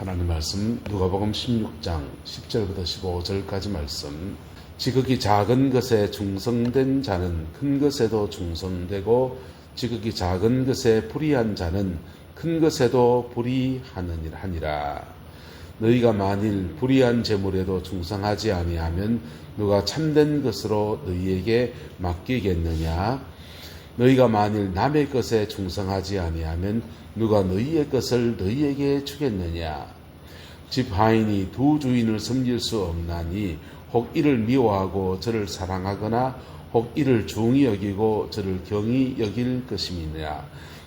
하나님 말씀 누가복음 16장 10절부터 15절까지 말씀. 지극히 작은 것에 충성된 자는 큰 것에도 충성되고 지극히 작은 것에 불의한 자는 큰 것에도 불의하느니라. 너희가 만일 불의한 재물에도 충성하지 아니하면 누가 참된 것으로 너희에게 맡기겠느냐? 너희가 만일 남의 것에 충성하지 아니하면 누가 너희의 것을 너희에게 주겠느냐? 집 하인이 두 주인을 섬길 수 없나니 혹 이를 미워하고 저를 사랑하거나 혹 이를 중히 여기고 저를 경히 여길 것임이니라.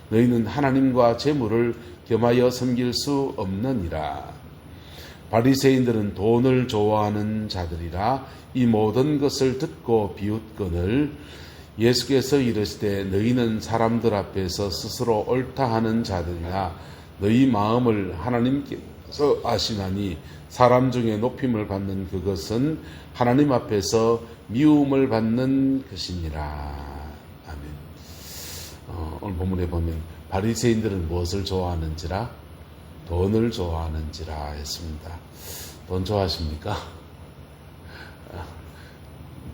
너희는 하나님과 재물을 겸하여 섬길 수 없느니라. 바리새인들은 돈을 좋아하는 자들이라. 이 모든 것을 듣고 비웃거늘 예수께서 이르시되 너희는 사람들 앞에서 스스로 옳다 하는 자들이나 너희 마음을 하나님께서 아시나니 사람 중에 높임을 받는 그것은 하나님 앞에서 미움을 받는 것이니라. 아멘. 오늘 본문에 보면 바리새인들은 무엇을 좋아하는지라? 돈을 좋아하는지라 했습니다. 돈 좋아하십니까?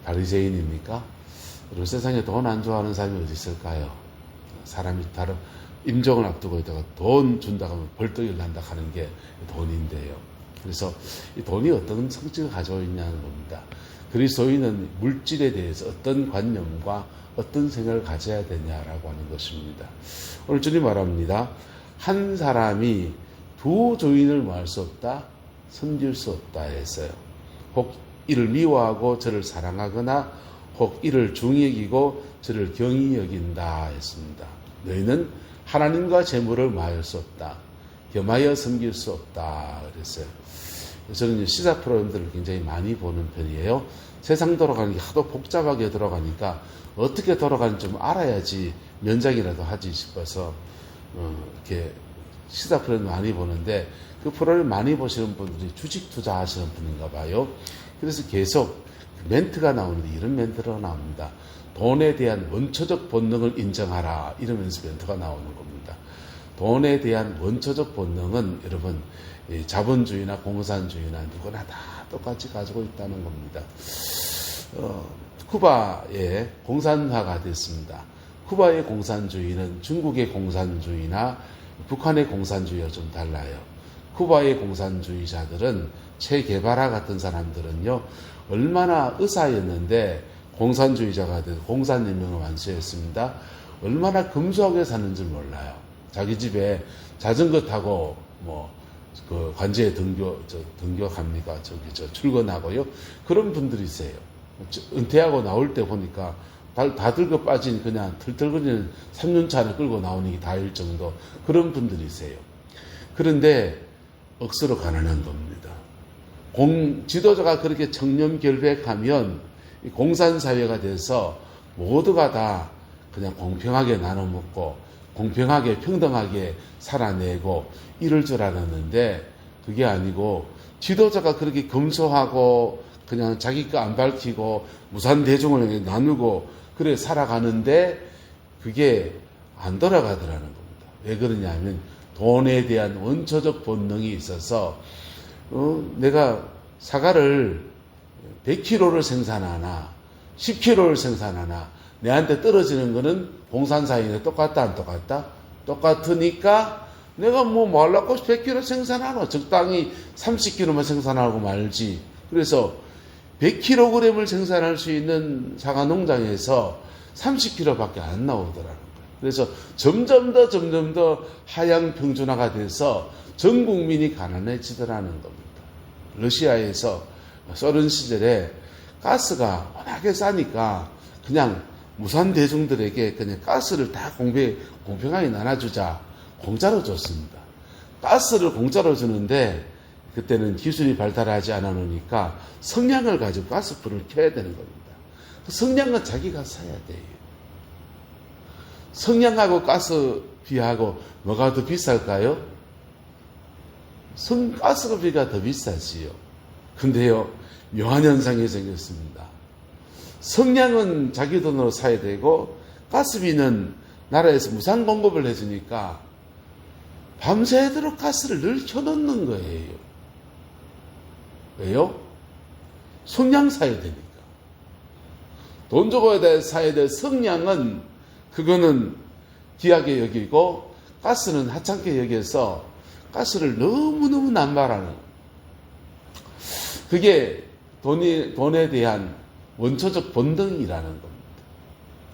바리새인입니까? 그리고 세상에 돈 안 좋아하는 사람이 어디 있을까요? 사람이 다른 임종을 앞두고 있다가 돈 준다고 하면 벌떡 일난다 하는 게 돈인데요. 그래서 이 돈이 어떤 성질을 가지고 있냐는 겁니다. 그리스도인은 물질에 대해서 어떤 관념과 어떤 생각을 가져야 되냐라고 하는 것입니다. 오늘 주님 말합니다. 한 사람이 두 주인을 뭐 할 수 없다? 섬길 수 없다 했어요. 혹 이를 미워하고 저를 사랑하거나 혹 이를 중히 여기고 저를 경히 여긴다 했습니다. 너희는 하나님과 재물을 마할 수 없다. 겸하여 섬길 수 없다 그랬어요. 저는 시사 프로그램들을 굉장히 많이 보는 편이에요. 세상 돌아가는 게 하도 복잡하게 돌아가니까 어떻게 돌아가는지 좀 알아야지 면장이라도 하지 싶어서 이렇게 시사 프로그램 많이 보는데 그 프로그램 많이 보시는 분들이 주식 투자하시는 분인가 봐요. 그래서 계속 멘트가 나오는데 이런 멘트가 나옵니다. 돈에 대한 원초적 본능을 인정하라 이러면서 멘트가 나오는 겁니다. 돈에 대한 원초적 본능은 여러분 자본주의나 공산주의나 누구나 다 똑같이 가지고 있다는 겁니다. 쿠바의 공산화가 됐습니다. 쿠바의 공산주의는 중국의 공산주의나 북한의 공산주의와 좀 달라요. 쿠바의 공산주의자들은 체게바라 같은 사람들은요 얼마나 의사였는데 공산주의자가 돼서 공산인명을 완수했습니다. 얼마나 금수하게 사는지 몰라요. 자기 집에 자전거 타고 그 관제에 등교합니까? 출근하고요. 그런 분들이 있어요. 은퇴하고 나올 때 보니까 다 들고 빠진 그냥 털털거리는 3년차 안에 끌고 나오는 게 다일 정도 그런 분들이 있어요. 그런데 억수로 가난한 겁니다. 지도자가 그렇게 청렴결백하면 공산사회가 돼서 모두가 다 그냥 공평하게 나눠 먹고 공평하게 평등하게 살아내고 이럴 줄 알았는데 그게 아니고 지도자가 그렇게 검소하고 그냥 자기 거 안 밝히고 무산대중을 나누고 그래 살아가는데 그게 안 돌아가더라는 겁니다. 왜 그러냐면 돈에 대한 원초적 본능이 있어서 내가 사과를 100kg를 생산하나 10kg를 생산하나 내한테 떨어지는 거는 공산사회에 똑같다 안 똑같다? 똑같으니까 내가 말라고 100kg 생산하나 적당히 30kg만 생산하고 말지. 그래서 100kg을 생산할 수 있는 사과 농장에서 30kg밖에 안 나오더라는 거예요. 그래서 점점 더 하향 평준화가 돼서 전 국민이 가난해지더라는 겁니다. 러시아에서 소련 시절에 가스가 워낙에 싸니까 그냥 무산 대중들에게 그냥 가스를 다 공평하게 나눠주자 공짜로 줬습니다. 가스를 공짜로 주는데 그때는 기술이 발달하지 않아 놓으니까 성냥을 가지고 가스불을 켜야 되는 겁니다. 그 성냥은 자기가 사야 돼요. 성냥하고 가스비하고 뭐가 더 비쌀까요? 가스비가 더 비싸지요. 근데요, 묘한 현상이 생겼습니다. 성냥은 자기 돈으로 사야 되고 가스비는 나라에서 무상 공급을 해주니까 밤새도록 가스를 늘 켜놓는 거예요. 왜요? 성냥 사야 되니까. 돈 주고 사야 될 성냥은 그거는 귀하게 여기고 가스는 하찮게 여겨서 가스를 너무너무 남발하는, 그게 돈에 대한 원초적 본능이라는 겁니다.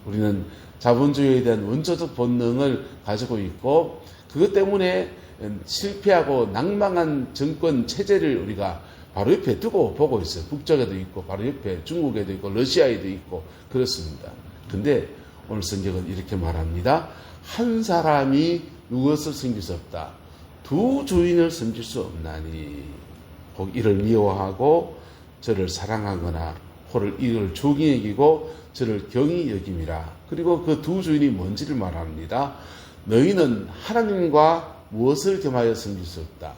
우리는 자본주의에 대한 원초적 본능을 가지고 있고, 그것 때문에 실패하고 낭망한 정권 체제를 우리가 바로 옆에 두고 보고 있어요. 북쪽에도 있고 바로 옆에 중국에도 있고 러시아에도 있고 그렇습니다. 근데 오늘 성경은 이렇게 말합니다. 한 사람이 누구를 섬길 수 없다. 두 주인을 섬길 수 없나니. 혹 이를 미워하고 저를 사랑하거나 혹을 이를 조기 여기고 저를 경히 여김이라. 그리고 그 두 주인이 뭔지를 말합니다. 너희는 하나님과 무엇을 겸하여 섬길 수 없다.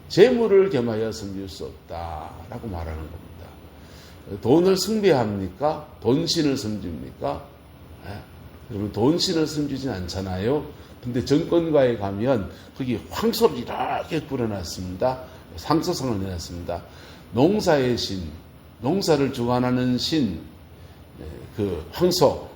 재물을 겸하여 섬길 수 없다. 라고 말하는 겁니다. 돈을 숭배합니까? 돈신을 섬깁니까? 여러분, 돈신을 섬기진 않잖아요. 근데 정권가에 가면 거기 황소를 이렇게 꾸려놨습니다. 상소상을 내놨습니다. 농사의 신, 농사를 주관하는 신, 그 황소,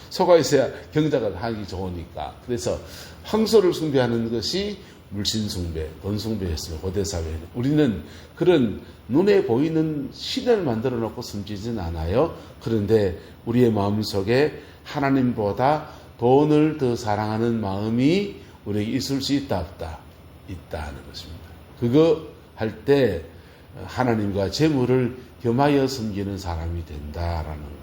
소가 있어야 경작을 하기 좋으니까. 그래서 황소를 숭배하는 것이 물신숭배, 돈숭배였어요. 고대사회는. 우리는 그런 눈에 보이는 신을 만들어 놓고 섬기진 않아요. 그런데 우리의 마음속에 하나님보다 돈을 더 사랑하는 마음이 우리에게 있을 수 있다 없다? 있다는 것입니다. 그거 할 때 하나님과 재물을 겸하여 섬기는 사람이 된다라는 거예요.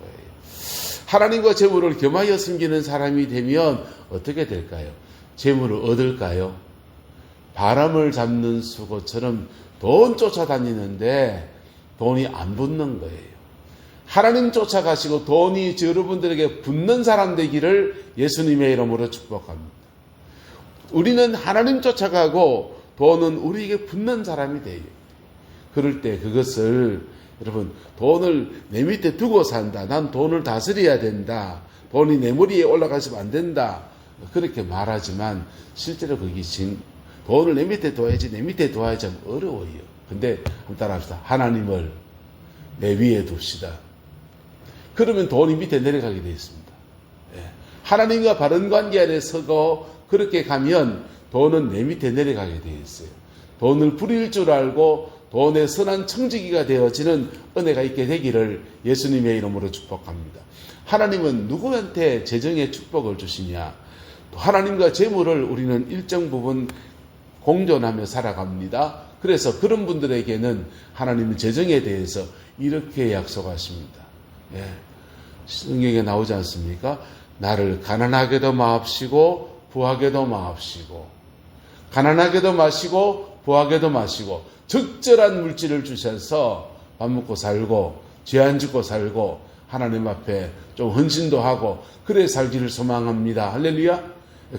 하나님과 재물을 겸하여 섬기는 사람이 되면 어떻게 될까요? 재물을 얻을까요? 바람을 잡는 수고처럼 돈 쫓아다니는데 돈이 안 붙는 거예요. 하나님 쫓아가시고 돈이 여러분들에게 붙는 사람 되기를 예수님의 이름으로 축복합니다. 우리는 하나님 쫓아가고 돈은 우리에게 붙는 사람이 돼요. 그럴 때 그것을 여러분, 돈을 내 밑에 두고 산다. 난 돈을 다스려야 된다. 돈이 내 머리에 올라가시면 안 된다. 그렇게 말하지만 실제로 그게 돈을 내 밑에 둬야지, 내 밑에 둬야지 하면 어려워요. 근데 한번 따라합시다. 하나님을 내 위에 둡시다. 그러면 돈이 밑에 내려가게 되어 있습니다. 하나님과 바른 관계 안에 서고 그렇게 가면 돈은 내 밑에 내려가게 되어 있어요. 돈을 부릴 줄 알고 돈의 선한 청지기가 되어지는 은혜가 있게 되기를 예수님의 이름으로 축복합니다. 하나님은 누구한테 재정의 축복을 주시냐? 하나님과 재물을 우리는 일정 부분 공존하며 살아갑니다. 그래서 그런 분들에게는 하나님은 재정에 대해서 이렇게 약속하십니다. 성경에 나오지 않습니까? 나를 가난하게도 마옵시고 부하게도 마옵시고, 가난하게도 마시고 부하게도 마시고 적절한 물질을 주셔서 밥 먹고 살고 죄 안 짓고 살고 하나님 앞에 좀 헌신도 하고 그래 살기를 소망합니다. 할렐루야.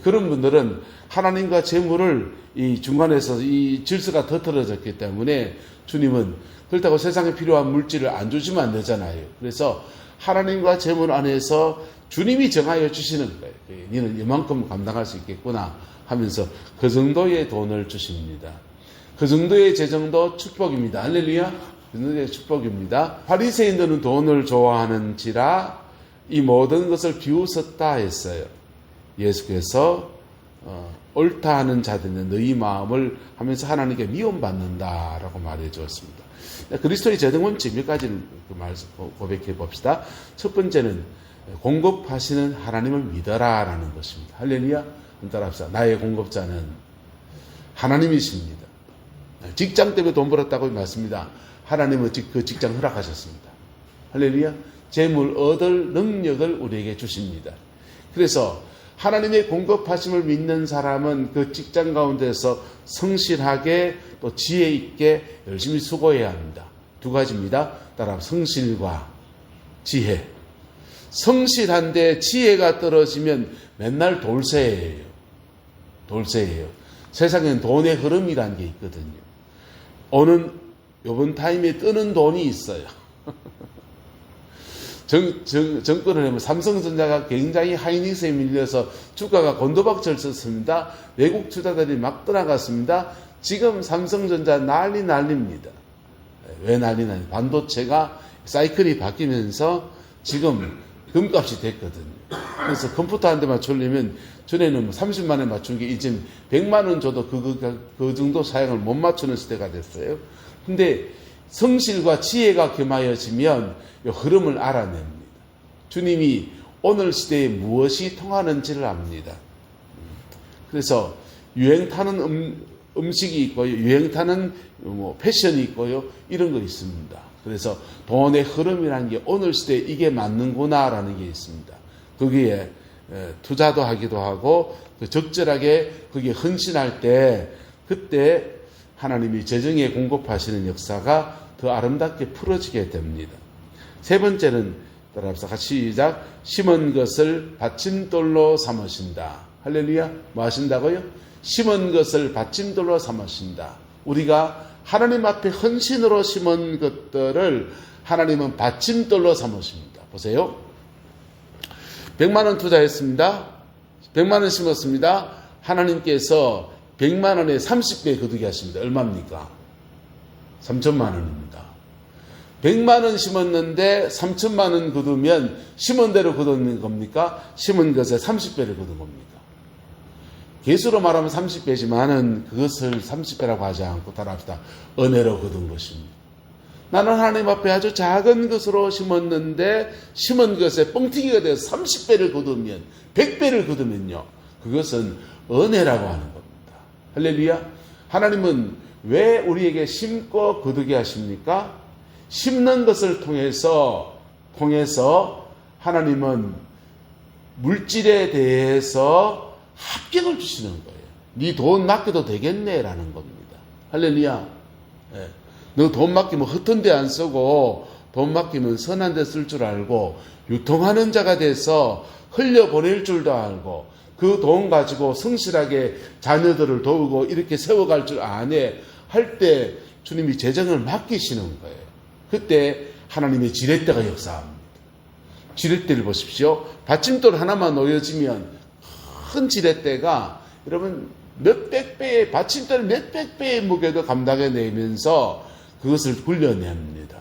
그런 분들은 하나님과 재물을 이 중간에서 이 질서가 터트려졌기 때문에 주님은 그렇다고 세상에 필요한 물질을 안 주시면 안 되잖아요. 그래서 하나님과 재물 안에서 주님이 정하여 주시는 거예요. 너는 이만큼 감당할 수 있겠구나 하면서 그 정도의 돈을 주십니다. 그 정도의 재정도 축복입니다. 할렐루야. 그 정도의 축복입니다. 바리새인들은 돈을 좋아하는지라 이 모든 것을 비웃었다 했어요. 예수께서 옳다 하는 자들은 너희 마음을 하면서 하나님께 미움받는다라고 말해 주었습니다. 그리스도의 재정 원칙 몇 가지를 고백해 봅시다. 첫 번째는 공급하시는 하나님을 믿어라라는 것입니다. 할렐루야. 따라합시다. 나의 공급자는 하나님이십니다. 직장 때문에 돈 벌었다고 말씀입니다. 하나님은 그 직장 허락하셨습니다. 할렐루야. 재물 얻을 능력을 우리에게 주십니다. 그래서 하나님의 공급하심을 믿는 사람은 그 직장 가운데서 성실하게 또 지혜 있게 열심히 수고해야 합니다. 두 가지입니다. 따라 성실과 지혜. 성실한데 지혜가 떨어지면 맨날 돌쇠예요. 돌쇠예요. 세상엔 돈의 흐름이라는 게 있거든요. 요번 타임에 뜨는 돈이 있어요. 정권을 하면 삼성전자가 굉장히 하이닉스에 밀려서 주가가 곤두박질 섰습니다. 외국 투자들이 막 떠나갔습니다. 지금 삼성전자 난립니다. 왜 난리나냐? 반도체가 사이클이 바뀌면서 지금 금값이 됐거든요. 그래서 컴퓨터 한 대 맞추려면 전에는 30만 원에 맞춘 게 이제 100만 원 줘도 그 정도 사양을 못 맞추는 시대가 됐어요. 근데 성실과 지혜가 겸하여지면 이 흐름을 알아냅니다. 주님이 오늘 시대에 무엇이 통하는지를 압니다. 그래서 유행 타는 음식이 있고요. 유행 타는 패션이 있고요. 이런 거 있습니다. 그래서 돈의 흐름이라는 게 오늘 시대에 이게 맞는구나라는 게 있습니다. 거기에 투자도 하기도 하고 적절하게 거기에 헌신할 때 그때 하나님이 재정에 공급하시는 역사가 더 아름답게 풀어지게 됩니다. 세 번째는 따라합시다. 같이 시작. 심은 것을 받침돌로 삼으신다. 할렐루야. 뭐 하신다고요? 심은 것을 받침돌로 삼으신다. 우리가 하나님 앞에 헌신으로 심은 것들을 하나님은 받침돌로 삼으십니다. 보세요. 100만 원 투자했습니다. 100만 원 심었습니다. 하나님께서 100만 원에 30배 거두게 하십니다. 얼마입니까? 3천만 원입니다. 100만 원 심었는데 3천만 원 거두면 심은 대로 거두는 겁니까? 심은 것에 30배를 거둔 겁니까? 개수로 말하면 30배지만은 그것을 30배라고 하지 않고 따라합시다. 은혜로 거둔 것입니다. 나는 하나님 앞에 아주 작은 것으로 심었는데 심은 것에 뻥튀기가 되어서 30배를 거두면 100배를 거두면요. 그것은 은혜라고 하는 겁니다. 할렐루야. 하나님은 왜 우리에게 심고 거두게 하십니까? 심는 것을 통해서 하나님은 물질에 대해서 합격을 주시는 거예요. 네 돈 맡겨도 되겠네라는 겁니다. 할렐루야. 네. 너 돈 맡기면 허튼 데 안 쓰고 돈 맡기면 선한 데 쓸 줄 알고 유통하는 자가 돼서 흘려보낼 줄도 알고 그 돈 가지고 성실하게 자녀들을 도우고 이렇게 세워갈 줄 아네 할 때 주님이 재정을 맡기시는 거예요. 그때 하나님의 지렛대가 역사합니다. 지렛대를 보십시오. 받침돌 하나만 놓여지면 큰 지렛대가 여러분 몇백 배의 받침돌 몇백 배의 무게도 감당해내면서 그것을 굴려냅니다.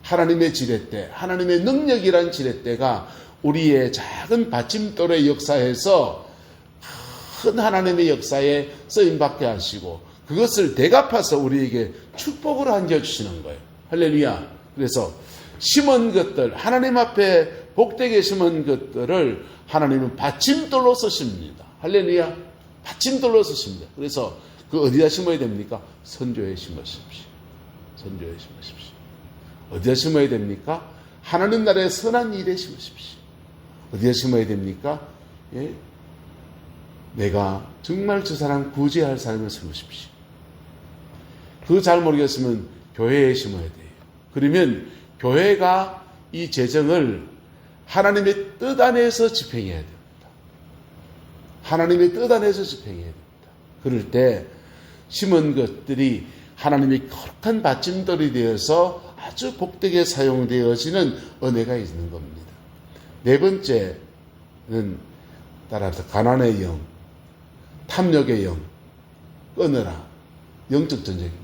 하나님의 지렛대, 하나님의 능력이란 지렛대가 우리의 작은 받침돌의 역사에서 큰 하나님의 역사에 쓰임받게 하시고 그것을 대갚아서 우리에게 축복으로 안겨주시는 거예요. 할렐루야. 그래서 심은 것들, 하나님 앞에 복되게 심은 것들을 하나님은 받침돌로 쓰십니다. 할렐루야. 받침돌로 쓰십니다. 그래서 그 어디다 심어야 됩니까? 선교에 심으십시오. 선교에 심으십시오. 어디다 심어야 됩니까? 하나님 나라의 선한 일에 심으십시오. 어디다 심어야 됩니까? 예? 내가 정말 저 사람 구제할 사람을 심으십시오. 그거 잘 모르겠으면 교회에 심어야 돼요. 그러면 교회가 이 재정을 하나님의 뜻 안에서 집행해야 됩니다. 하나님의 뜻 안에서 집행해야 됩니다. 그럴 때 심은 것들이 하나님의 거룩한 받침돌이 되어서 아주 복되게 사용되어지는 은혜가 있는 겁니다. 네 번째는 따라서 가난의 영, 탐욕의 영, 끊어라. 영적 전쟁입니다.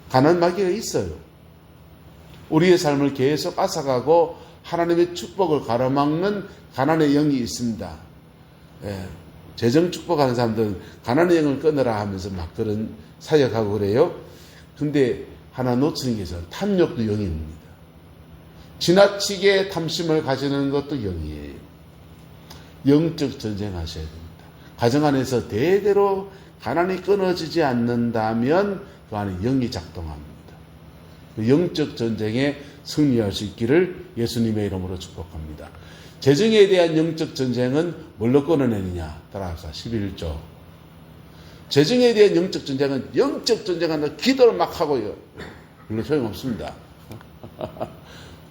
가난 마귀가 있어요. 우리의 삶을 계속 앗아가고 하나님의 축복을 가로막는 가난의 영이 있습니다. 예, 재정 축복하는 사람들은 가난의 영을 끊어라 하면서 막 그런 사역하고 그래요. 근데 하나 놓치는 게 있어요. 탐욕도 영입니다. 지나치게 탐심을 가지는 것도 영이에요. 영적 전쟁 하셔야 됩니다. 가정 안에서 대대로 가난이 끊어지지 않는다면 그 안에 영이 작동합니다. 그 영적 전쟁에 승리할 수 있기를 예수님의 이름으로 축복합니다. 재정에 대한 영적 전쟁은 뭘로 끊어내느냐? 따라합시다. 11조. 재정에 대한 영적 전쟁은 영적 전쟁은 기도를 막 하고요. 별로 소용없습니다.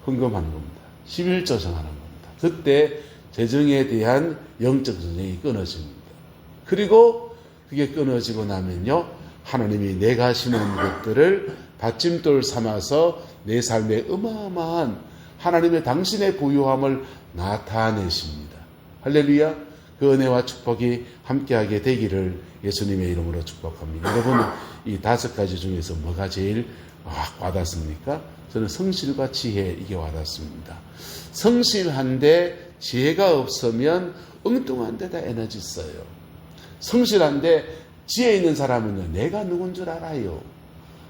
헌금하는 겁니다. 11조 정하는 겁니다. 그때 재정에 대한 영적 전쟁이 끊어집니다. 그리고 그게 끊어지고 나면요. 하나님이 내가 심은 것들을 받침돌 삼아서 내 삶에 어마어마한 하나님의 당신의 부유함을 나타내십니다. 할렐루야. 그 은혜와 축복이 함께하게 되기를 예수님의 이름으로 축복합니다. 여러분은 이 5가지 중에서 뭐가 제일 와닿습니까? 저는 성실과 지혜, 이게 와닿습니다. 성실한데 지혜가 없으면 엉뚱한 데다 에너지 써요. 성실한데 지혜 있는 사람은요, 내가 누군 줄 알아요.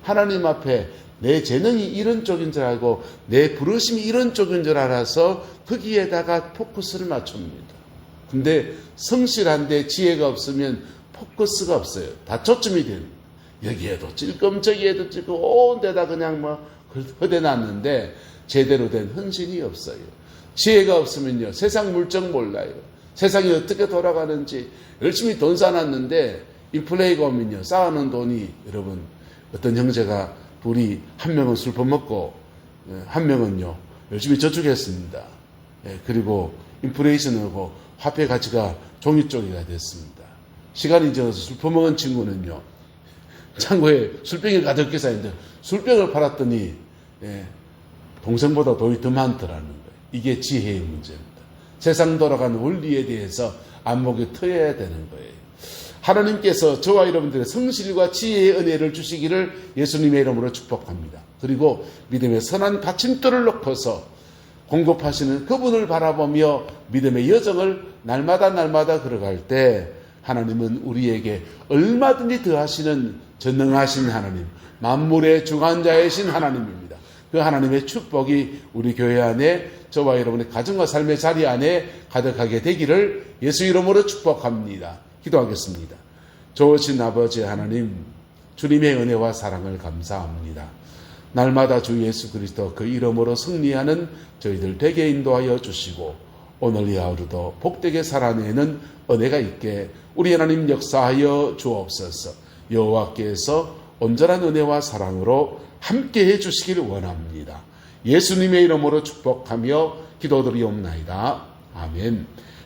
하나님 앞에 내 재능이 이런 쪽인 줄 알고 내 부르심이 이런 쪽인 줄 알아서 거기에다가 포커스를 맞춥니다. 근데 성실한데 지혜가 없으면 포커스가 없어요. 다 초점이 됩니다. 여기에도 찔끔 저기에도 찔끔 온 데다 그냥 허대놨는데 제대로 된 헌신이 없어요. 지혜가 없으면요, 세상 물정 몰라요. 세상이 어떻게 돌아가는지 열심히 돈 쌓았는데 인플레이가 오면요, 쌓아놓은 돈이, 여러분, 어떤 형제가 둘이 한 명은 술 퍼먹고 한 명은요 열심히 저축했습니다. 그리고 인플레이션을 오고 화폐 가치가 종이쪽이가 됐습니다. 시간이 지나서 술 퍼먹은 친구는요 창고에 술병이 가득히 쌓였는데 술병을 팔았더니 동생보다 돈이 더 많더라는 거예요. 이게 지혜의 문제입니다. 세상 돌아가는 원리에 대해서 안목이 트여야 되는 거예요. 하나님께서 저와 여러분들의 성실과 지혜의 은혜를 주시기를 예수님의 이름으로 축복합니다. 그리고 믿음의 선한 받침돌을 놓고서 공급하시는 그분을 바라보며 믿음의 여정을 날마다 걸어갈 때 하나님은 우리에게 얼마든지 더하시는 전능하신 하나님, 만물의 주관자이신 하나님입니다. 그 하나님의 축복이 우리 교회 안에, 저와 여러분의 가정과 삶의 자리 안에 가득하게 되기를 예수 이름으로 축복합니다. 기도하겠습니다. 좋으신 아버지 하나님, 주님의 은혜와 사랑을 감사합니다. 날마다 주 예수 그리스도 그 이름으로 승리하는 저희들 되게 인도하여 주시고 오늘 이 하루도 복되게 살아내는 은혜가 있게 우리 하나님 역사하여 주옵소서. 여호와께서 온전한 은혜와 사랑으로 함께해 주시기를 원합니다. 예수님의 이름으로 축복하며 기도드리옵나이다. 아멘.